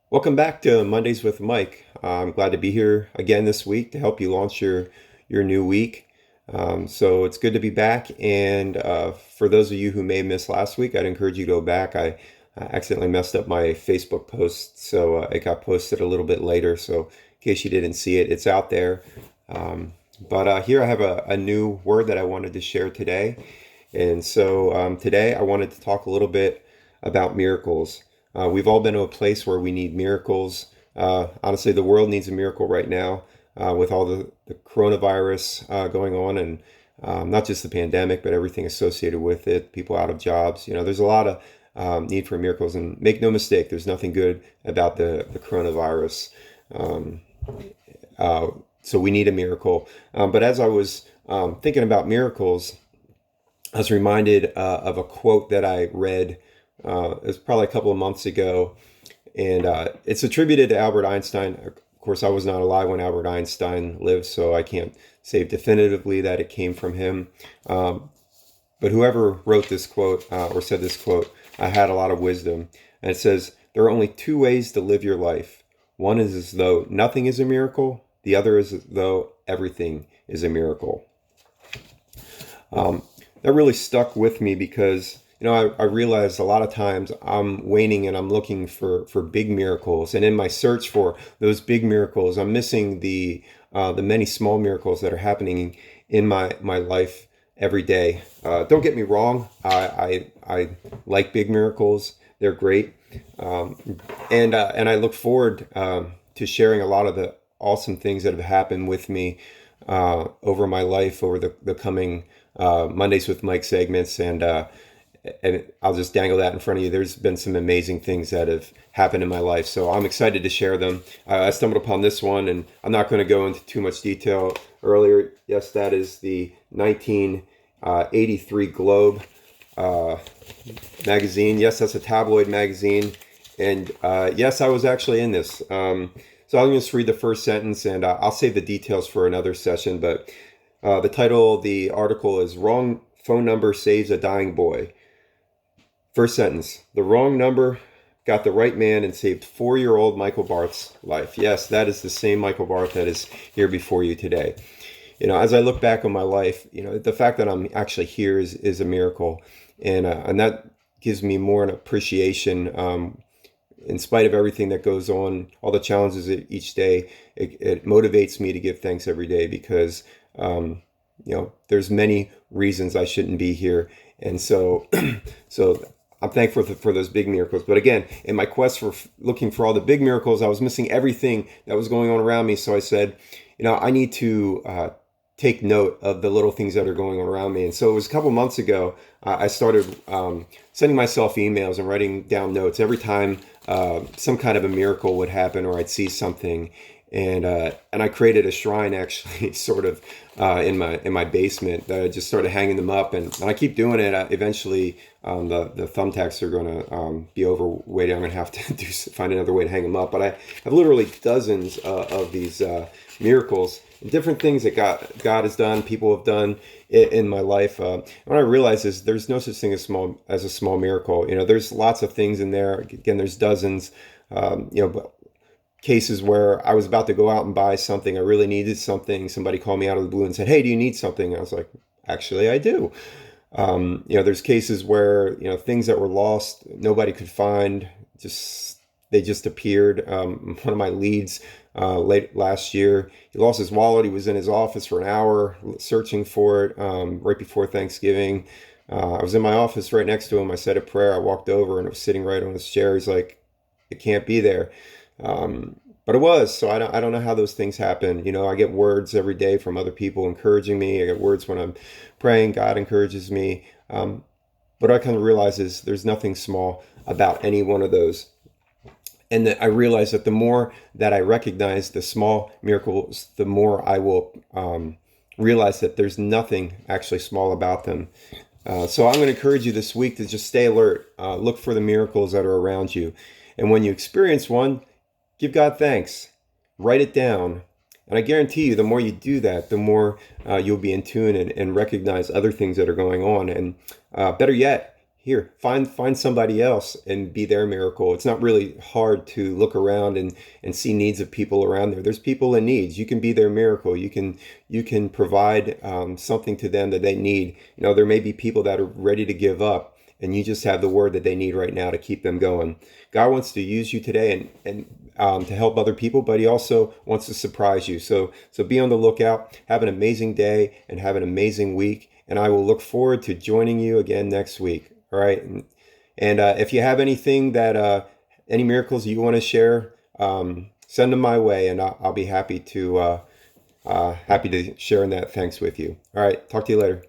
Welcome back to Mondays with Mike. I'm glad to be here again this week to help you launch your new week. So it's good to be back. And for those of you who may have missed last week, I'd encourage you to go back. I accidentally messed up my Facebook post, so it got posted a little bit later. So in case you didn't see it, it's out there. But here I have a new word that I wanted to share today. And so today I wanted to talk a little bit about miracles. We've all been to a place where we need miracles. Honestly, the world needs a miracle right now with all the coronavirus going on, and not just the pandemic, but everything associated with it, people out of jobs. There's a lot of need for miracles. And make no mistake, there's nothing good about the coronavirus. Um, so we need a miracle. But as I was thinking about miracles, I was reminded of a quote that I read. It was probably a couple of months ago, and it's attributed to Albert Einstein. Of course, I was not alive when Albert Einstein lived, so I can't say definitively that it came from him. Um, but whoever wrote this quote or said this quote had a lot of wisdom. And it says, there are only two ways to live your life. One is as though nothing is a miracle, the other is as though everything is a miracle. Um, that really stuck with me because I realized a lot of times I'm waning and I'm looking for big miracles, and in my search for those big miracles, I'm missing the many small miracles that are happening in my life every day. Don't get me wrong, I like big miracles; they're great, um, and I look forward to sharing a lot of the awesome things that have happened with me over my life over the coming Mondays with Mike segments, and I'll just dangle that in front of you. There's been some amazing things that have happened in my life, so I'm excited to share them. I stumbled upon this one, and I'm not going to go into too much detail earlier. Yes, that is the 1983 Globe uh, magazine. Yes, that's a tabloid magazine, and yes, I was actually in this. So I'll just read the first sentence, and I'll save the details for another session. But the title of the article is "Wrong Phone Number Saves a Dying Boy." First sentence, the wrong number got the right man and saved 4-year-old Michael Barth's life. Yes, that is the same Michael Barth that is here before you today. As I look back on my life, the fact that I'm actually here is a miracle. And that gives me more an appreciation, in spite of everything that goes on, all the challenges each day. It motivates me to give thanks every day because, there's many reasons I shouldn't be here. And so, so I'm thankful for those big miracles. But again, in my quest for looking for all the big miracles, I was missing everything that was going on around me. So I said, I need to take note of the little things that are going on around me. And so it was a couple months ago, I started sending myself emails and writing down notes every time some kind of a miracle would happen or I'd see something. And I created a shrine actually, sort of in my basement. That I just started hanging them up, and I keep doing it. Eventually, the thumbtacks are going to be overweight. I'm going to have to find another way to hang them up. But I have literally dozens of these miracles, different things that God has done, people have done in my life. What I realize is there's no such thing as a small miracle. There's lots of things in there. Again, there's dozens. But cases where I was about to go out and buy something. I really needed something. Somebody called me out of the blue and said, "Hey, do you need something?" I was like, "Actually, I do." There's cases where things that were lost, nobody could find. They just appeared. One of my leads late last year, he lost his wallet. He was in his office for an hour searching for it right before Thanksgiving. I was in my office right next to him. I said a prayer. I walked over and it was sitting right on his chair. He's like, "It can't be there." But it was. So I don't know how those things happen. I get words every day from other people encouraging me. I get words when I'm praying. God encourages me. But what I kind of realize is there's nothing small about any one of those. And that I realize that the more that I recognize the small miracles, the more I will realize that there's nothing actually small about them. So I'm going to encourage you this week to just stay alert. Look for the miracles that are around you. And when you experience one, give God thanks. Write it down. And I guarantee you, the more you do that, the more you'll be in tune and recognize other things that are going on. And better yet, here, find somebody else and be their miracle. It's not really hard to look around and see needs of people around there. There's people in needs. You can be their miracle. You can provide something to them that they need. There may be people that are ready to give up, and you just have the word that they need right now to keep them going. God wants to use you today and to help other people, but He also wants to surprise you. So be on the lookout. Have an amazing day and have an amazing week. And I will look forward to joining you again next week. All right. And if you have anything any miracles you want to share, send them my way, and I'll be happy to share in that thanks with you. All right. Talk to you later.